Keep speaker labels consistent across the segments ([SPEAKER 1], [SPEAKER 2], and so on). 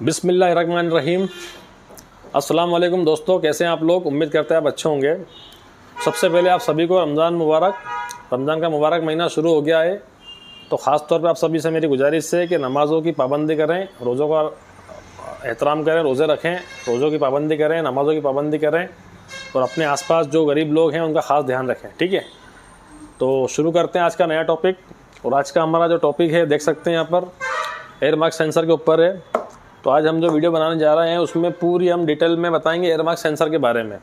[SPEAKER 1] बिस्मिल्लाहिर्रहमानिर्रहीम। अस्सलाम वालेकुम दोस्तों, कैसे हैं आप लोग? उम्मीद करते हैं आप अच्छे होंगे। सबसे पहले आप सभी को रमज़ान मुबारक। रमज़ान का मुबारक महीना शुरू हो गया है, तो ख़ास तौर पे आप सभी से मेरी गुजारिश है कि नमाज़ों की पाबंदी करें, रोज़ों का एहतराम करें, रोज़े रखें, रोज़ों की पाबंदी करें, नमाज़ों की पाबंदी करें और अपने आसपास जो गरीब लोग हैं उनका ख़ास ध्यान रखें। ठीक है, तो शुरू करते हैं आज का नया टॉपिक। और आज का हमारा जो टॉपिक है देख सकते हैं यहाँ पर, एयर मार्क सेंसर के ऊपर है। तो आज हम जो वीडियो बनाने जा रहे हैं उसमें पूरी हम डिटेल में बताएंगे एयर मार्क सेंसर के बारे में।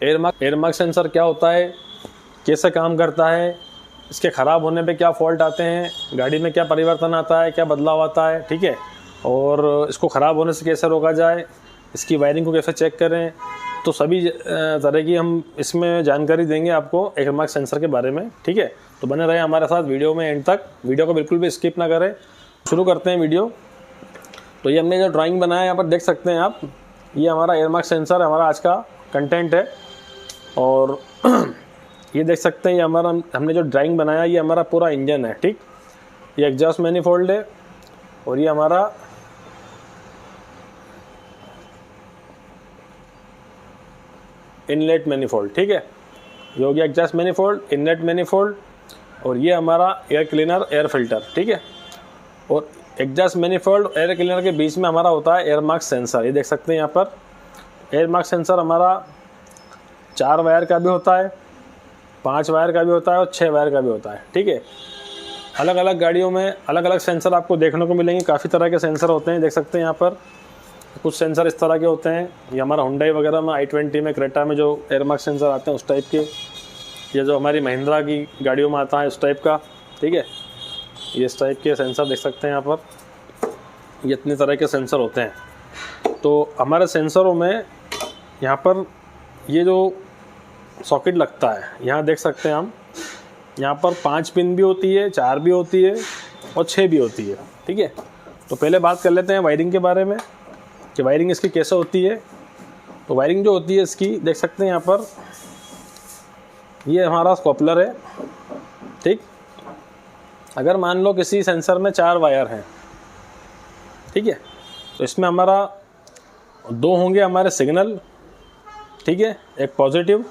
[SPEAKER 1] एयर मार्क सेंसर क्या होता है, कैसे काम करता है, इसके ख़राब होने पे क्या फॉल्ट आते हैं, गाड़ी में क्या परिवर्तन आता है, क्या बदलाव आता है। ठीक है, और इसको ख़राब होने से कैसे रोका जाए, इसकी वायरिंग को कैसे चेक करें, तो सभी तरह की हम इसमें जानकारी देंगे आपको एयर मार्क सेंसर के बारे में। ठीक है, तो बने रहे हमारे साथ वीडियो में एंड तक। वीडियो को बिल्कुल भी स्किप ना करें। शुरू करते हैं वीडियो। तो ये हमने जो ड्राइंग बनाया है यहाँ पर देख सकते हैं आप, ये हमारा एयर मार्क सेंसर हमारा आज का कंटेंट है। और ये देख सकते हैं, ये हमारा हमने जो ड्राइंग बनाया ये हमारा पूरा इंजन है। ठीक, ये एग्जॉस्ट मैनिफोल्ड है और ये हमारा इनलेट मैनिफोल्ड। ठीक है, ये हो गया एग्जॉस्ट मैनिफोल्ड, इनलेट मैनिफोल्ड, और ये हमारा एयर क्लीनर, एयर फिल्टर। ठीक है, और एग्जॉस्ट मैनिफोल्ड एयर क्लीनर के बीच में हमारा होता है एयर मार्क सेंसर। ये देख सकते हैं यहाँ पर, एयर मार्क सेंसर हमारा 4 वायर का भी होता है, 5 वायर का भी होता है और 6 वायर का भी होता है। ठीक है, अलग अलग गाड़ियों में अलग अलग सेंसर आपको देखने को मिलेंगे। काफ़ी तरह के सेंसर होते हैं, देख सकते हैं यहाँ पर। कुछ सेंसर इस तरह के होते हैं, ये हमारा हुंडई वगैरह में, i20 में, क्रेटा में जो एयर मार्क सेंसर आते हैं उस टाइप के। ये जो हमारी महिंद्रा की गाड़ियों में आता है उस टाइप का। ठीक है, ये इस टाइप के सेंसर देख सकते हैं यहाँ पर, ये इतने तरह के सेंसर होते हैं। तो हमारे सेंसरों में यहाँ पर ये जो सॉकेट लगता है, यहाँ देख सकते हैं हम, यहाँ पर 5 पिन भी होती है, 4 भी होती है और 6 भी होती है। ठीक है, तो पहले बात कर लेते हैं वायरिंग के बारे में कि वायरिंग इसकी कैसे होती है। तो वायरिंग जो होती है इसकी देख सकते हैं यहाँ पर, ये हमारा स्कोपलर है। ठीक, अगर मान लो किसी सेंसर में 4 वायर हैं, ठीक है, तो इसमें हमारा 2 होंगे हमारे सिग्नल। ठीक है, एक पॉजिटिव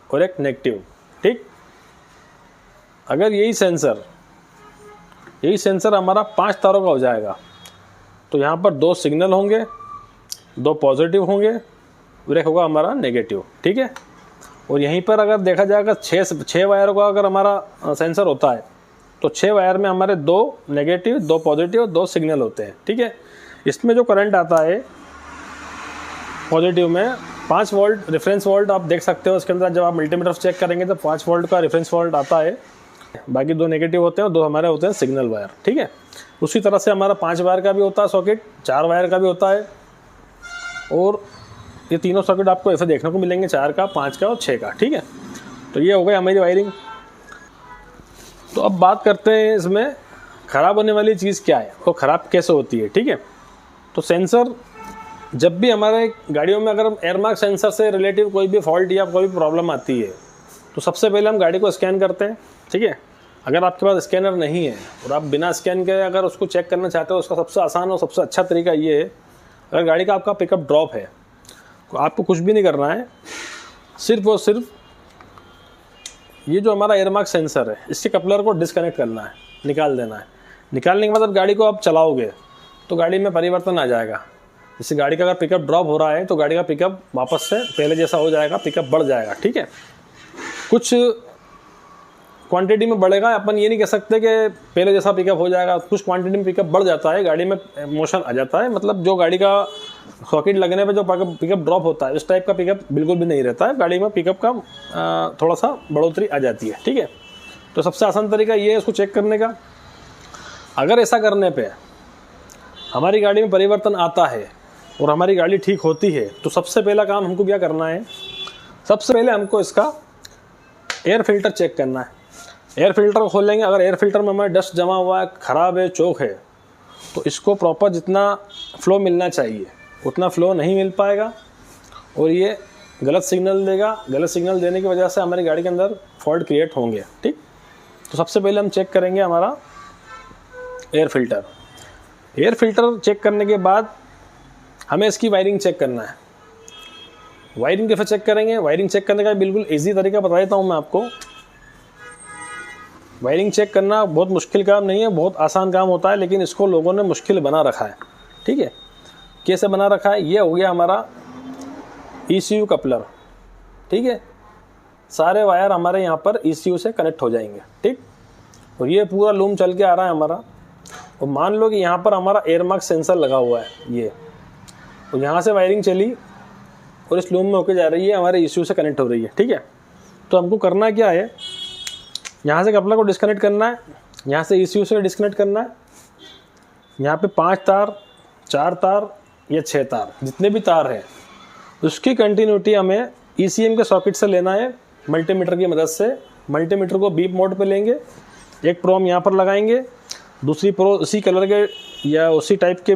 [SPEAKER 1] और एक नेगेटिव। ठीक, अगर यही सेंसर हमारा 5 तारों का हो जाएगा तो यहाँ पर 2 सिग्नल होंगे, 2 पॉजिटिव होंगे और एक होगा हमारा नेगेटिव। ठीक है, और यहीं पर अगर देखा जाएगा 6 वायर का अगर हमारा सेंसर होता है तो 6 वायर में हमारे 2 नेगेटिव, 2 पॉजिटिव, 2 सिग्नल होते हैं। ठीक है, इसमें जो करंट आता है पॉजिटिव में 5 वोल्ट रेफरेंस वोल्ट आप देख सकते हो। इसके अंदर जब आप मल्टीमीटर चेक करेंगे तो 5 वोल्ट का रेफरेंस वोल्ट आता है। बाकी 2 नेगेटिव होते हैं और 2 हमारे होते हैं सिग्नल वायर। ठीक है, उसी तरह से हमारा 5 वायर का भी होता है सॉकेट, 4 वायर का भी होता है, और ये तीनों सॉकेट आपको ऐसे देखने को मिलेंगे, 4 का, 5 का और 6 का। ठीक है, तो ये हो गई हमारी वायरिंग। तो अब बात करते हैं इसमें ख़राब होने वाली चीज़ क्या है, वो ख़राब कैसे होती है। ठीक है, तो सेंसर जब भी हमारे गाड़ियों में अगर एयर मार्क सेंसर से रिलेटिव कोई भी फॉल्ट या कोई भी प्रॉब्लम आती है तो सबसे पहले हम गाड़ी को स्कैन करते हैं। ठीक है, अगर आपके पास स्कैनर नहीं है और आप बिना स्कैन के अगर उसको चेक करना चाहते हो, उसका सबसे आसान और सबसे अच्छा तरीका ये है, अगर गाड़ी का आपका पिकअप ड्रॉप है तो आपको कुछ भी नहीं करना है, सिर्फ और सिर्फ ये जो हमारा एयर मार्क सेंसर है इसके कपलर को डिस्कनेक्ट करना है, निकाल देना है। निकालने के बाद अब गाड़ी को आप चलाओगे तो गाड़ी में परिवर्तन आ जाएगा। जैसे गाड़ी का अगर पिकअप ड्रॉप हो रहा है तो गाड़ी का पिकअप वापस से पहले जैसा हो जाएगा, पिकअप बढ़ जाएगा। ठीक है, कुछ क्वांटिटी में बढ़ेगा, अपन ये नहीं कह सकते कि पहले जैसा पिकअप हो जाएगा। कुछ क्वांटिटी में पिकअप बढ़ जाता है, गाड़ी में मोशन आ जाता है। मतलब जो गाड़ी का सॉकेट लगने पे जो पिकअप ड्रॉप होता है उस टाइप का पिकअप बिल्कुल भी नहीं रहता है, गाड़ी में पिकअप का थोड़ा सा बढ़ोतरी आ जाती है। ठीक है, तो सबसे आसान तरीका ये है इसको चेक करने का। अगर ऐसा करने पे हमारी गाड़ी में परिवर्तन आता है और हमारी गाड़ी ठीक होती है तो सबसे पहला काम हमको क्या करना है, सबसे पहले हमको इसका एयर फिल्टर चेक करना है। एयर फिल्टर को खोलेंगे, अगर एयर फिल्टर में हमारा डस्ट जमा हुआ है, ख़राब है, चोक है, तो इसको प्रॉपर जितना फ्लो मिलना चाहिए उतना फ्लो नहीं मिल पाएगा और ये गलत सिग्नल देगा। गलत सिग्नल देने की वजह से हमारी गाड़ी के अंदर फॉल्ट क्रिएट होंगे। ठीक, तो सबसे पहले हम चेक करेंगे हमारा air filter. Air filter check करने के बाद हमें इसकी वायरिंग चेक करना है। वायरिंग कैसे चेक करेंगे? वायरिंग चेक करने का बिल्कुल ईजी तरीका बता देता हूँ मैं आपको। वायरिंग चेक करना बहुत मुश्किल काम नहीं है, बहुत आसान काम होता है, लेकिन इसको लोगों ने मुश्किल बना रखा है। ठीक है, कैसे बना रखा है? ये हो गया हमारा ECU कपलर। ठीक है, सारे वायर हमारे यहाँ पर ECU से कनेक्ट हो जाएंगे। ठीक, और ये पूरा लूम चल के आ रहा है हमारा। और मान लो कि यहाँ पर हमारा एयरमार्क सेंसर लगा हुआ है ये, और यहाँ से वायरिंग चली और इस लूम में होके जा रही है, हमारे ECU से कनेक्ट हो रही है। ठीक है, तो हमको करना क्या है? यहाँ से कपलर को डिस्कनेक्ट करना है, यहाँ से ECU से डिस्कनेक्ट करना है। यहाँ पे 5 तार, 4 तार या 6 तार, जितने भी तार हैं उसकी कंटिन्यूटी हमें ECM के सॉकेट से लेना है मल्टीमीटर की मदद से। मल्टीमीटर को बीप मोड पे लेंगे, एक प्रो हम यहाँ पर लगाएंगे, दूसरी प्रो उसी कलर के या उसी टाइप के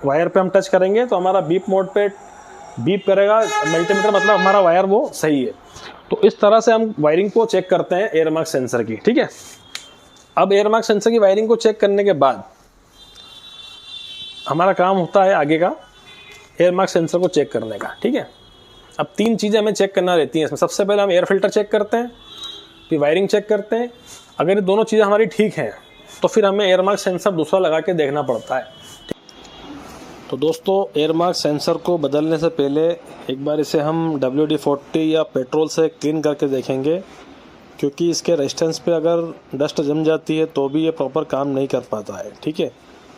[SPEAKER 1] वायर पे हम टच करेंगे तो हमारा बीप मोड पे बीप करेगा मल्टीमीटर, मतलब हमारा वायर वो सही है। तो इस तरह से हम वायरिंग को चेक करते हैं एयरमार्क सेंसर की। ठीक है, अब एयरमार्क सेंसर की वायरिंग को चेक करने के बाद हमारा काम होता है आगे का एयरमार्क सेंसर को चेक करने का। ठीक है, अब 3 चीज़ें हमें चेक करना रहती हैं इसमें। सबसे पहले हम एयर फिल्टर चेक करते हैं, फिर वायरिंग चेक करते हैं। अगर ये दोनों चीज़ें हमारी ठीक हैं तो फिर हमें एयरमार्क सेंसर दूसरा लगा के देखना पड़ता है। तो दोस्तों, एयरमार्क सेंसर को बदलने से पहले एक बार इसे हम WD-40 या पेट्रोल से क्लीन करके देखेंगे, क्योंकि इसके रेजिस्टेंस पे अगर डस्ट जम जाती है तो भी ये प्रॉपर काम नहीं कर पाता है। ठीक है,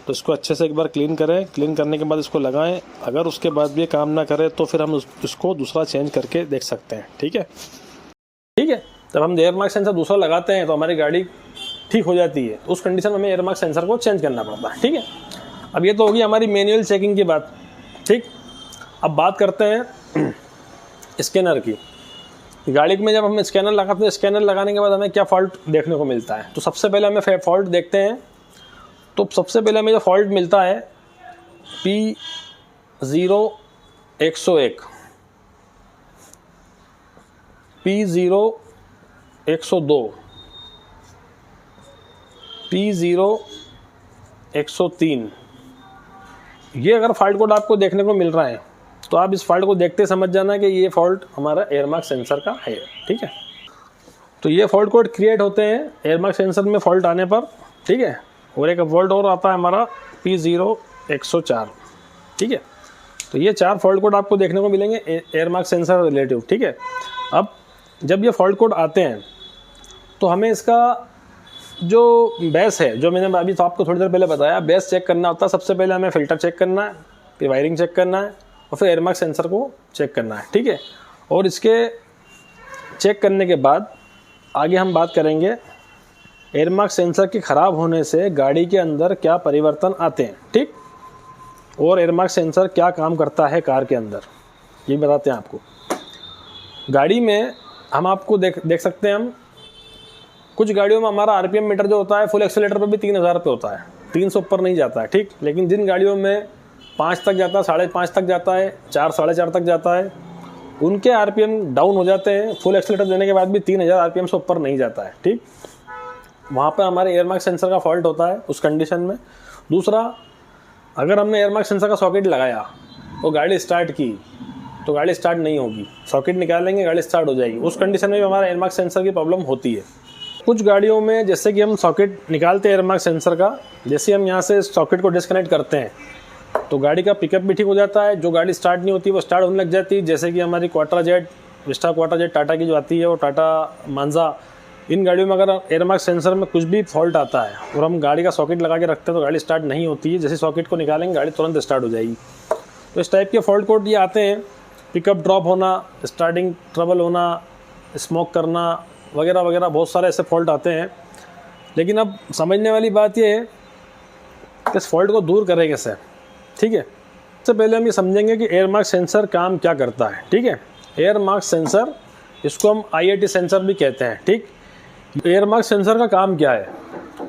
[SPEAKER 1] तो इसको अच्छे से एक बार क्लीन करें। क्लीन करने के बाद इसको लगाएं। अगर उसके बाद भी ये काम ना करे तो फिर हम इसको दूसरा चेंज करके देख सकते हैं। ठीक है, ठीक है। जब हम एयरमार्क सेंसर दूसरा लगाते हैं तो हमारी गाड़ी ठीक हो जाती है। उस कंडीशन में हमें एयरमार्क सेंसर को चेंज करना पड़ता है। ठीक है, अब ये तो होगी हमारी मैनुअल चेकिंग की बात। ठीक, अब बात करते हैं स्कैनर की। गाड़ी में जब हम स्कैनर लगाते हैं, स्कैनर लगाने के बाद हमें क्या फॉल्ट देखने को मिलता है? तो सबसे पहले हमें फॉल्ट देखते हैं। तो सबसे पहले हमें जो फॉल्ट मिलता है P0101, P0102, P0103। ये अगर फॉल्ट कोड आपको देखने को मिल रहा है तो आप इस फॉल्ट को देखते समझ जाना कि ये फॉल्ट हमारा एयरमार्क सेंसर का है। ठीक है, तो ये फॉल्ट कोड क्रिएट होते हैं एयरमार्क सेंसर में फॉल्ट आने पर। ठीक है, और एक फॉल्ट और आता है हमारा P0104। ठीक है, तो ये 4 फॉल्ट कोड आपको देखने को मिलेंगे एयरमार्क सेंसर रिलेटिव। ठीक है, अब जब ये फॉल्ट कोड आते हैं तो हमें इसका जो बेस है, जो मैंने अभी तो आपको थोड़ी देर पहले बताया, बेस चेक करना होता है। सबसे पहले हमें फ़िल्टर चेक करना है, फिर वायरिंग चेक करना है और फिर एयरमार्क सेंसर को चेक करना है। ठीक है, और इसके चेक करने के बाद आगे हम बात करेंगे एयरमार्क सेंसर के ख़राब होने से गाड़ी के अंदर क्या परिवर्तन आते हैं। ठीक, और एयरमार्क सेंसर क्या काम करता है कार के अंदर, ये बताते हैं आपको। गाड़ी में हम आपको देख सकते हैं, हम कुछ गाड़ियों में हमारा RPM मीटर जो होता है फुल एक्सीलेटर पर भी 3000 पे होता है, 3 से ऊपर नहीं जाता है। ठीक, लेकिन जिन गाड़ियों में 5 तक जाता है, 5.5 तक जाता है, 4, 4.5 तक जाता है, उनके RPM डाउन हो जाते हैं। फुल एक्सीलेटर देने के बाद भी 3000 RPM से ऊपर नहीं जाता है। ठीक, वहाँ पर हमारे एयरमार्क सेंसर का फॉल्ट होता है उस कंडीशन में। दूसरा, अगर हमने एयरमार्क सेंसर का सॉकेट लगाया और गाड़ी स्टार्ट की तो गाड़ी स्टार्ट नहीं होगी। सॉकेट निकालेंगे, गाड़ी स्टार्ट हो जाएगी। उस कंडीशन में भी हमारा एयरमार्क सेंसर की प्रॉब्लम होती है। कुछ गाड़ियों में जैसे कि हम सॉकेट निकालते हैं एयरमार्क सेंसर का, जैसे हम यहाँ से सॉकेट को डिस्कनेक्ट करते हैं तो गाड़ी का पिकअप भी ठीक हो जाता है। जो गाड़ी स्टार्ट नहीं होती वो स्टार्ट होने लग जाती है। जैसे कि हमारी quarter jet, Vista quarter jet Tata की जो आती है, वो टाटा मांजा, इन गाड़ियों में अगर एयरमार्क सेंसर में कुछ भी फॉल्ट आता है और हम गाड़ी का सॉकेट लगा के रखते हैं तो गाड़ी स्टार्ट नहीं होती है। जैसे सॉकेट को निकालेंगे गाड़ी तुरंत स्टार्ट हो जाएगी। तो इस टाइप के फॉल्ट कोड ये आते हैं। पिकअप ड्रॉप होना, स्टार्टिंग ट्रबल होना, स्मोक करना वगैरह वगैरह, बहुत सारे ऐसे फॉल्ट आते हैं। लेकिन अब समझने वाली बात ये है कि इस फॉल्ट को दूर करें कैसे। ठीक है, सबसे पहले हम ये समझेंगे कि एयरमार्क सेंसर काम क्या करता है। ठीक है, एयरमार्क सेंसर, इसको हम IAT सेंसर भी कहते हैं। ठीक, एयरमार्क सेंसर का काम क्या है?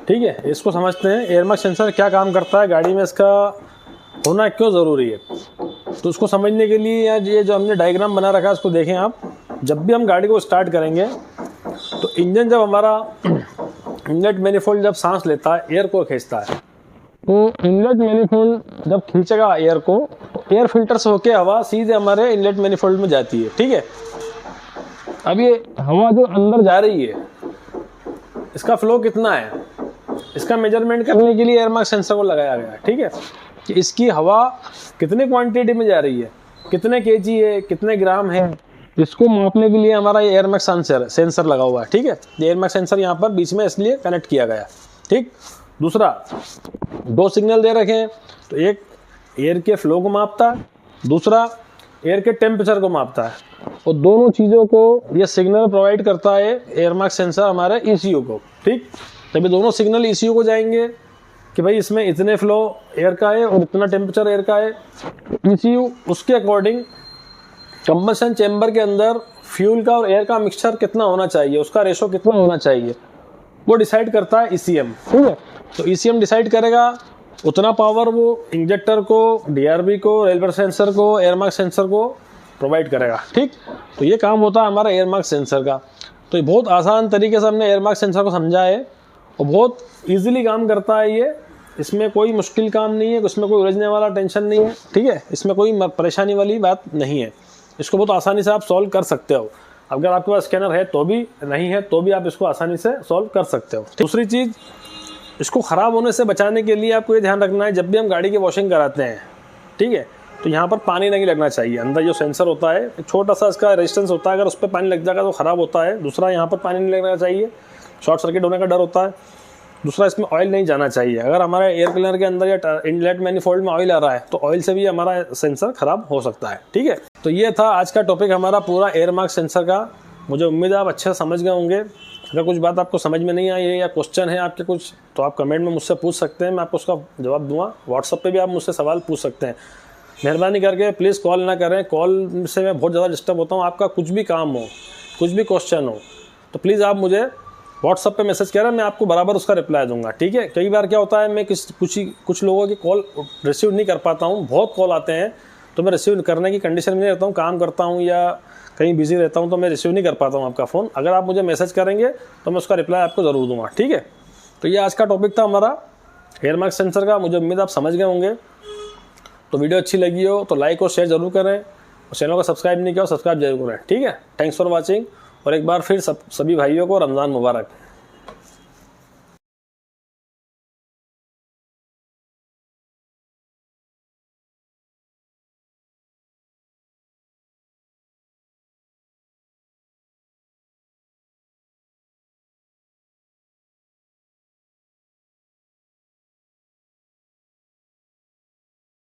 [SPEAKER 1] ठीक है, इसको समझते हैं। एयरमार्क सेंसर क्या काम करता है, गाड़ी में इसका होना क्यों ज़रूरी है, तो उसको समझने के लिए ये जो हमने डायग्राम बना रखा है इसको देखें आप। जब भी हम गाड़ी को स्टार्ट करेंगे तो इंजन जब हमारा इनलेट मैनिफोल्ड जब सांस लेता है, एयर को खींचता है, तो इनलेट मैनिफोल्ड जब खींचेगा एयर को तो एयर फिल्टर से होके हवा सीधे हमारे इनलेट मैनिफोल्ड में जाती है। ठीक है, अब ये हवा जो अंदर जा रही है इसका फ्लो कितना है, इसका मेजरमेंट करने के लिए एयर मार्क सेंसर को लगाया गया है। ठीक है, कि इसकी हवा कितने क्वांटिटी में जा रही है, कितने केजी है, कितने ग्राम है, इसको मापने के लिए हमारा ये एयर मार्क सेंसर लगा हुआ है। ठीक है, ये एयर मार्क सेंसर यहाँ पर बीच में इसलिए कनेक्ट किया गया। ठीक, दूसरा 2 सिग्नल दे रखे हैं, तो एक एयर के फ्लो को मापता है, दूसरा एयर के टेम्परेचर को मापता है, और दोनों चीज़ों को ये सिग्नल प्रोवाइड करता है एयर मार्क सेंसर हमारे ECU को। ठीक, तभी दोनों सिग्नल ECU को जाएंगे कि भाई इसमें इतने फ्लो एयर का है और इतना टेम्परेचर एयर का है। ECU उसके अकॉर्डिंग कंबशन चैम्बर के अंदर फ्यूल का और एयर का मिक्सचर कितना होना चाहिए, उसका रेशो कितना होना चाहिए, वो डिसाइड करता है ECM। ठीक है, तो ECM डिसाइड करेगा, उतना पावर वो इंजेक्टर को, DRB को, रेल प्रेशर सेंसर को, एयर मार्क सेंसर को प्रोवाइड करेगा। ठीक, तो ये काम होता है हमारा एयर मार्क सेंसर का। तो ये बहुत आसान तरीके से हमने एयर मार्क सेंसर को समझा है और बहुत ईजिली काम करता है ये, इसमें कोई मुश्किल काम नहीं है, इसमें कोई उलझने वाला टेंशन नहीं है। ठीक है, इसमें कोई परेशानी वाली बात नहीं है, इसको बहुत आसानी से आप सॉल्व कर सकते हो। अगर आपके पास स्कैनर है तो भी, नहीं है तो भी आप इसको आसानी से सॉल्व कर सकते हो। दूसरी चीज़, इसको ख़राब होने से बचाने के लिए आपको ये ध्यान रखना है, जब भी हम गाड़ी की वॉशिंग कराते हैं, ठीक है, तो यहाँ पर पानी नहीं लगना चाहिए। अंदर जो सेंसर होता है छोटा सा इसका रेजिस्टेंस होता है, अगर उस पर पानी लग जाएगा तो ख़राब होता है। दूसरा, यहाँ पर पानी नहीं लगना चाहिए, शॉर्ट सर्किट होने का डर होता है। दूसरा, इसमें ऑयल नहीं जाना चाहिए। अगर हमारे एयर क्लीनर के अंदर या इनलेट मैनिफोल्ड में ऑयल आ रहा है तो ऑयल से भी हमारा सेंसर ख़राब हो सकता है। ठीक है, तो ये था आज का टॉपिक हमारा पूरा एयर मार्क सेंसर का। मुझे उम्मीद है आप अच्छे से समझ गए होंगे। अगर कुछ बात आपको समझ में नहीं आई है या क्वेश्चन है आपके कुछ, तो आप कमेंट में मुझसे पूछ सकते हैं, मैं आपको उसका जवाब दूंगा। व्हाट्सअप पे भी आप मुझसे सवाल पूछ सकते हैं। मेहरबानी करके प्लीज़ कॉल ना करें, कॉल से मैं बहुत ज़्यादा डिस्टर्ब होता हूँ। आपका कुछ भी काम हो, कुछ भी क्वेश्चन हो, तो प्लीज़ आप मुझे व्हाट्सअप पे मैसेज करें, मैं आपको बराबर उसका रिप्लाई दूंगा। ठीक है, कई बार क्या होता है, मैं कुछ लोगों की कॉल रिसीव नहीं कर पाता हूँ, बहुत कॉल आते हैं तो मैं रिसीव करने की कंडीशन में नहीं रहता हूँ, काम करता हूँ या कहीं बिजी रहता हूँ, तो मैं रिसीव नहीं कर पाता हूँ आपका फ़ोन। अगर आप मुझे मैसेज करेंगे तो मैं उसका रिप्लाई आपको ज़रूर दूंगा। ठीक है, तो ये आज का टॉपिक था हमारा एयर मार्क सेंसर का। मुझे उम्मीद आप समझ गए होंगे। तो वीडियो अच्छी लगी हो तो लाइक और शेयर ज़रूर करें, और चैनल को सब्सक्राइब नहीं किया हो सब्सक्राइब जरूर करें। ठीक है, थैंक्स फॉर वॉचिंग, और एक बार फिर सभी भाइयों को रमज़ान मुबारक।